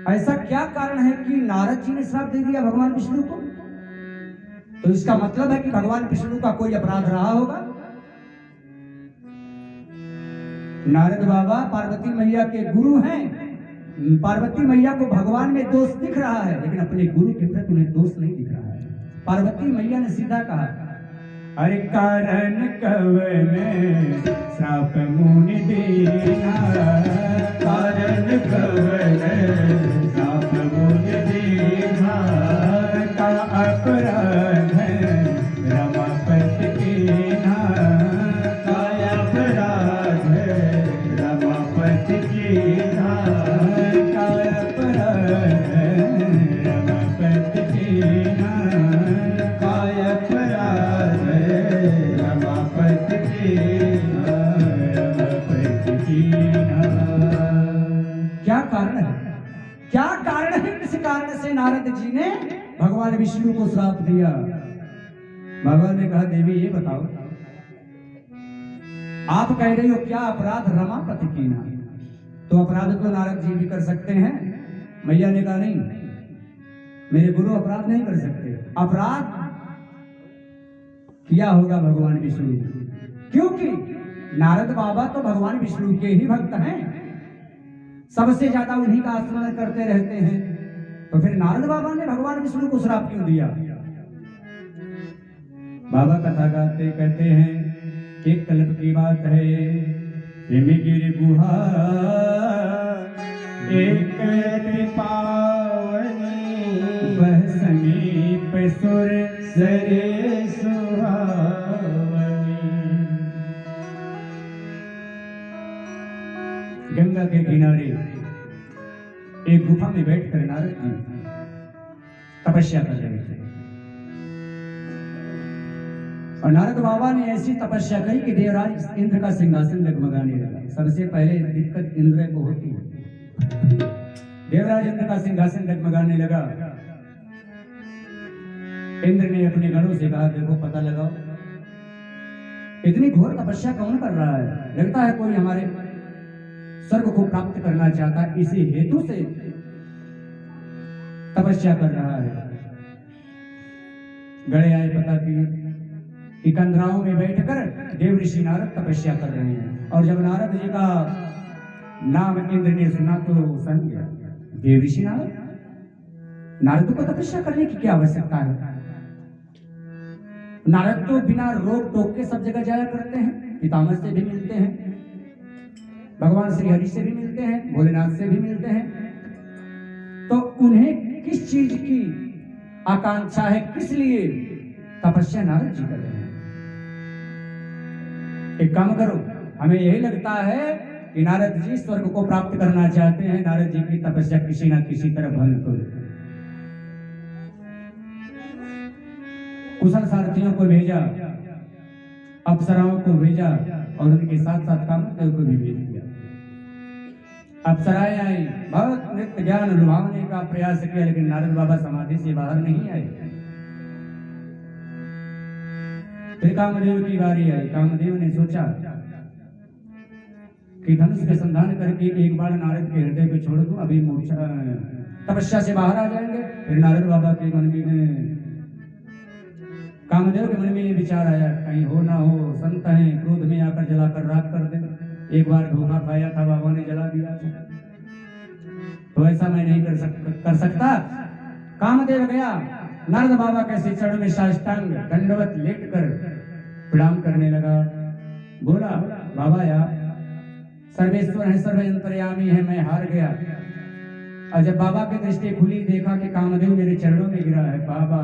ऐसा क्या कारण है कि नारद जी ने श्राप दे दिया भगवान विष्णु को? तो इसका मतलब है कि भगवान विष्णु का कोई अपराध रहा होगा। नारद बाबा पार्वती मैया के गुरु हैं। पार्वती मैया को भगवान में दोष दिख रहा है, लेकिन अपने गुरु के प्रति उन्हें दोष नहीं दिख रहा है। पार्वती मैया ने सीधा कहा, अरे कारण कवन श्राप मुनि दीना, कारण कवन श्राप मुनि दीना, का अपराध रमापति कीना, का अपराध रमापति कीना, का अपराध रमापति कीना, का अपराध रमापति कीना, रमापति कीना। क्या कारण है? क्या कारण है? किस कारण से नारद जी ने भगवान विष्णु को श्राप दिया? भगवान ने कहा, देवी ये बताओ, आप कह रही हो क्या अपराध रमापति कीना, तो अपराध तो नारद जी भी कर सकते हैं। मैया ने कहा नहीं, मेरे गुरु अपराध नहीं कर सकते। अपराध किया होगा भगवान विष्णु ने, क्योंकि नारद बाबा तो भगवान विष्णु के ही भक्त हैं, सबसे ज्यादा उन्हीं का आचरण करते रहते हैं। तो फिर नारद बाबा ने भगवान विष्णु को श्राप क्यों दिया? बाबा कथा गाते कहते हैं, एक कल्प की बात है, हिमगिर गुहा एक पावनी, वह समीप सुर सरे सुहावनी। गंगा के किनारे एक गुफा में बैठकर नारद जी तपस्या कर रहे थे, और नारद बाबा ने ऐसी तपस्या करी कि देवराज इंद्र का सिंहासन डगमगाने लगा। सबसे पहले दिक्कत इंद्र को होती है। देवराज इंद्र का सिंहासन डगमगाने लगा। इंद्र ने अपने गणों से कहा, देखो पता लगाओ इतनी घोर तपस्या कौन कर रहा है? लगता है कोई हमारे स्वर्ग को प्राप्त करना चाहता है, इसी हेतु से तपस्या कर रहा है। गणे आए पता कि कंदराओं में बैठकर देव ऋषि नारद तपस्या कर रहे हैं, और जब नारद जी का नाम इंद्र ने सुना तो सहम गया। देव ऋषि नारद को तपस्या करने की क्या आवश्यकता है? नारद तो बिना रोक टोक के सब जगह जाया करते हैं, पितामह से भी मिलते हैं, भगवान श्री हरि से भी मिलते हैं, भोलेनाथ से भी मिलते हैं। तो उन्हें किस चीज की आकांक्षा है, किस लिए तपस्या नारद जी कर रहे हैं? एक काम करो, हमें यही लगता है कि नारद जी स्वर्ग को प्राप्त करना चाहते हैं। नारद जी की तपस्या किसी ना किसी तरह भंग करो। कुशल सारथियों को भेजा, अप्सराओं को भेजा, और उनके साथ साथ कामदेव को भी भेज दिया। अप्सराएं आई, बहुत नित्य ज्ञान लुभावने का प्रयास किया, लेकिन नारद बाबा समाधि से बाहर नहीं आए। फिर कामदेव की बारी आई। कामदेव ने सोचा कि धनुष के संधान करके एक बार नारद के हृदय पे छोड़ दूं, अभी मूर्छा तपस्या से बाहर आ जाएंगे। फिर नारद बाबा के मन में, कामदेव के मन में ये विचार आया, कहीं हो ना हो संत हैं, क्रोध में आकर जलाकर राख कर दे। एक बार धोखा खाया था, बाबा ने जला दिया था, तो ऐसा मैं नहीं कर सकता। कामदेव गया, नारद बाबा के श्री चरण में साष्टांग दंडवत लेटकर प्रणाम करने लगा। बोला, बाबा यार सर्वेश्वर है, सर्वयंतर्यामी है, मैं हार गया। और जब बाबा की दृष्टि खुली, देखा कि कामदेव मेरे चरणों में गिरा है। बाबा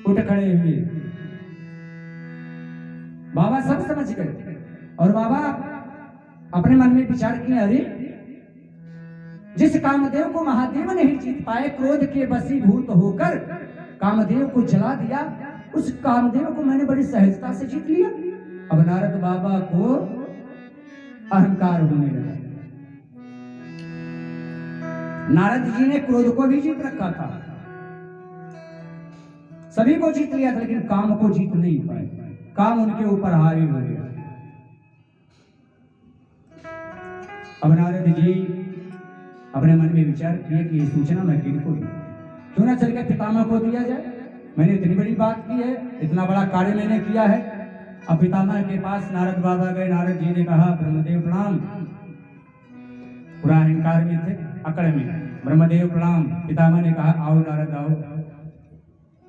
उठ खड़े हुए, बाबा सब समझ गए, और बाबा अपने मन में विचार किए, अरे जिस कामदेव को महादेव नहीं जीत पाए, क्रोध के वशीभूत होकर कामदेव को जला दिया, उस कामदेव को मैंने बड़ी सहजता से जीत लिया। अब नारद बाबा को अहंकार होने लगा। नारद जी ने क्रोध को भी जीत रखा था, सभी को जीत लिया था, लेकिन काम को जीत नहीं पाए। काम उनके ऊपर हावी हो गया। अब नारद जी अपने मन में विचार किए कि ये सूचना मैं किनको दूं, क्यों ना चल के पितामह को दिया जाए। मैंने इतनी बड़ी बात की है, इतना बड़ा कार्य मैंने किया है। अब पितामह के पास नारद बाबा गए। नारद जी ने कहा, ब्रह्मदेव प्रणाम। पूरा अहंकार में थे, अकड़ में। ब्रह्मदेव प्रणाम। पितामह ने कहा, आओ नारद आओ,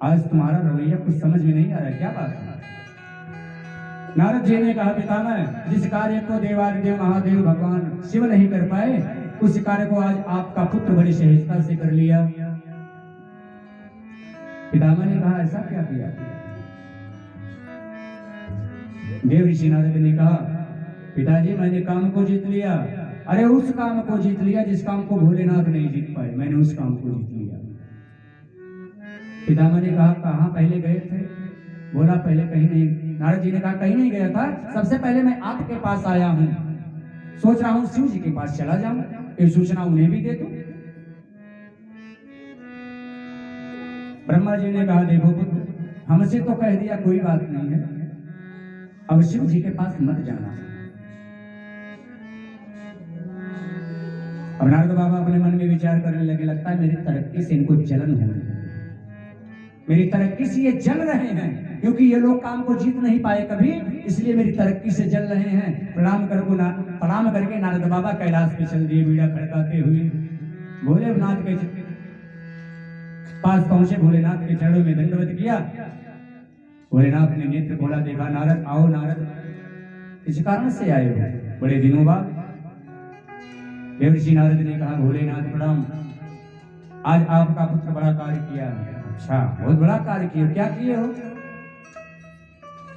आज तुम्हारा रवैया कुछ समझ में नहीं आ रहा, क्या बात है। नारद जी ने कहा, पितामह, जिस कार्य को देवादिदेव महादेव भगवान शिव नहीं कर पाए, उस कार्य को आज आपका पुत्र बड़ी सहजता से कर लिया। पितामह ने कहा, ऐसा क्या किया। देव ऋषि नारद ने कहा, पिताजी मैंने काम को जीत लिया। अरे उस काम को जीत लिया जिस काम को भोलेनाथ नहीं जीत पाए, मैंने उस काम को जीत लिया। पितामह ने कहा, कहाँ पहले गए थे। बोला, पहले कहीं नहीं। नारद जी ने कहा, कहीं नहीं गया था, सबसे पहले मैं आपके पास आया हूं, सोच रहा हूं शिव जी के पास चला जाऊं, ये सूचना उन्हें भी दे दूं। ब्रह्मा जी ने कहा, देखो पुत्र, हमसे तो कह दिया, कोई बात नहीं है, अब शिव जी के पास मत जाना। अब नारद बाबा अपने मन में विचार करने लगे, लगता है मेरी तरक्की से इनको जलन हो रही है, मेरी तरक्की से ये जल रहे हैं, क्योंकि ये लोग काम को जीत नहीं पाए कभी, इसलिए मेरी तरक्की से जल रहे हैं। प्रणाम करके नारद बाबा कैलाश पे चल दिए, बीड़ा खड़काते हुए भोलेनाथ के पास पहुंचे। भोलेनाथ के चरणों में दंडवत किया। भोलेनाथ ने नेत्र खोला, देखा नारद। आओ नारद, किस कारण से आए हो बड़े दिनों बाद। देवर्षि नारद ने कहा, भोलेनाथ प्रणाम, आज आपका पुत्र बड़ा कार्य किया है। अच्छा, बहुत बड़ा कार्य किया, क्या किए हो।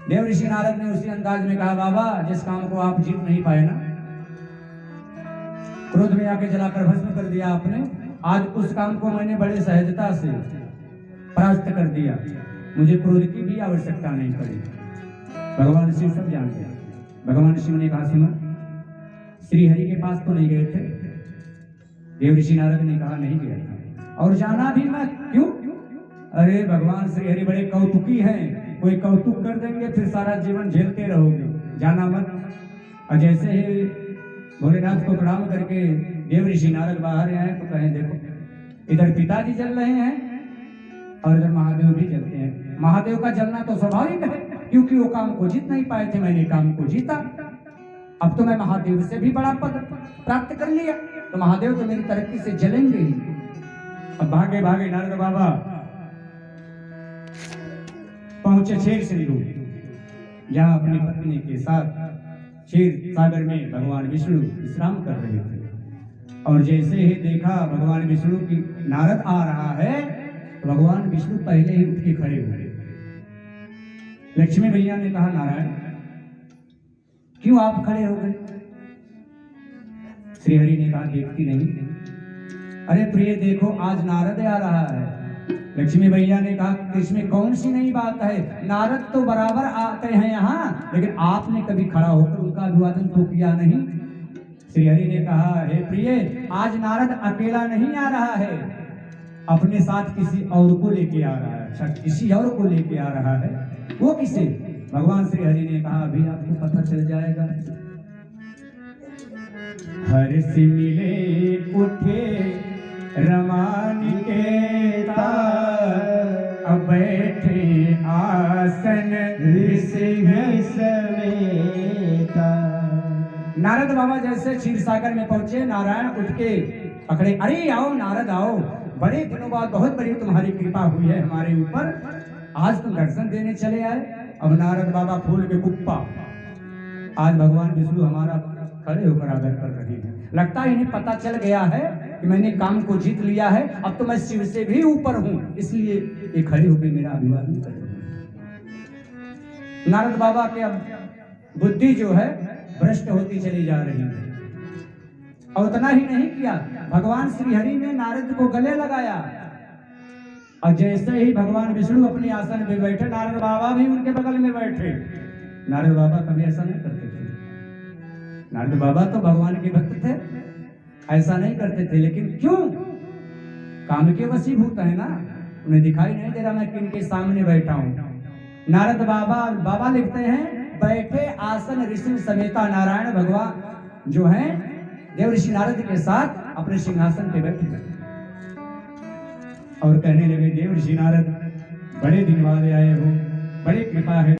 देवर्षि नारद ने उसी अंदाज में कहा, बाबा जिस काम को आप जीत नहीं पाए ना, क्रोध में आके जलाकर भस्म कर दिया आपने, आज उस काम को मैंने बड़े सहजता से परास्त कर दिया, मुझे क्रोध की भी आवश्यकता नहीं पड़ी। भगवान शिव सब जानते हैं। भगवान शिव ने कहा, सुनो, श्री हरि के पास तो नहीं गए थे। देवर्षि नारद ने कहा, नहीं गया था, और जाना भी मत। क्यों। अरे भगवान श्री हरि बड़े कौतुकी हैं, कोई कौतुक कर देंगे फिर सारा जीवन झेलते रहोगे, जाना मत। और जैसे ही भोलेनाथ को प्रणाम करके देवर्षि नारद बाहर आए तो कहें, देखो इधर पिताजी जल रहे हैं और इधर महादेव भी जलते हैं। महादेव का जलना तो स्वाभाविक है, क्योंकि वो काम को जीत नहीं पाए थे, मैंने काम को जीता, अब तो मैं महादेव से भी बड़ा पद प्राप्त कर लिया, तो महादेव तो मेरी तरक्की से जलेंगे ही। अब भागे भागे नारद बाबा पहुंचे क्षीर सिंधु, जहां अपनी पत्नी के साथ क्षीर सागर में भगवान विष्णु विश्राम कर रहे थे। और जैसे ही देखा भगवान विष्णु की नारद आ रहा है, तो भगवान विष्णु पहले ही उठ के खड़े हुए। लक्ष्मी भैया ने कहा, नारायण क्यों आप खड़े हो गए। श्री हरि ने कहा, देखती नहीं। अरे प्रिय देखो, आज नारद आ रहा है। लक्ष्मी भैया ने कहा, इसमें कौन सी नई बात है, नारद तो बराबर आते हैं यहाँ, लेकिन आपने कभी खड़ा होकर उनका अभिवादन तो किया नहीं। श्री हरि ने कहा, हे प्रिय, आज नारद अकेला नहीं आ रहा है, अपने साथ किसी और को लेके आ रहा है। अच्छा, किसी और को लेके आ रहा है, वो किसे। भगवान श्री हरि ने कहा, अभी आपको पता चल जाएगा। हर से मिले उठे रमानिकेता, अब बैठे आसन ऋषि समेता। नारद बाबा जैसे क्षीर सागर में पहुंचे, नारायण उठ के पकड़े, अरे आओ नारद आओ, बड़े दिनों बाद बहुत बड़ी तुम्हारी कृपा हुई है हमारे ऊपर, आज तुम दर्शन देने चले आए। अब नारद बाबा फूल के कुप्पा, आज भगवान विष्णु हमारा खड़े होकर आदर कर रहे हैं। लगता है इन्हें पता चल गया है कि मैंने काम को जीत लिया है, अब तो मैं शिव से भी ऊपर हूं, इसलिए ये खड़े होकर मेरा अभिवादन कर रहे हैं। नारद बाबा के अब बुद्धि जो है भ्रष्ट होती चली जा रही है। और उतना ही नहीं किया, भगवान श्री हरि ने नारद को गले लगाया, और जैसे ही भगवान विष्णु अपने आसन पे बैठे, नारद बाबा भी उनके बगल में बैठे। नारद बाबा कभी ऐसा नहीं करते थे, नारद बाबा तो भगवान के भक्त थे, ऐसा नहीं करते थे, लेकिन क्यों, काम के वशीभूत है ना, उन्हें दिखाई नहीं दे रहा मैं किनके सामने बैठा हूं। नारद बाबा लिखते हैं, बैठे आसन ऋषि समेता, नारायण भगवान जो है देव ऋषि नारद के साथ अपने सिंहासन पे बैठ गए और कहने लगे, देव ऋषि नारद, बड़े दिन बाद आए हो, बड़ी कृपा है।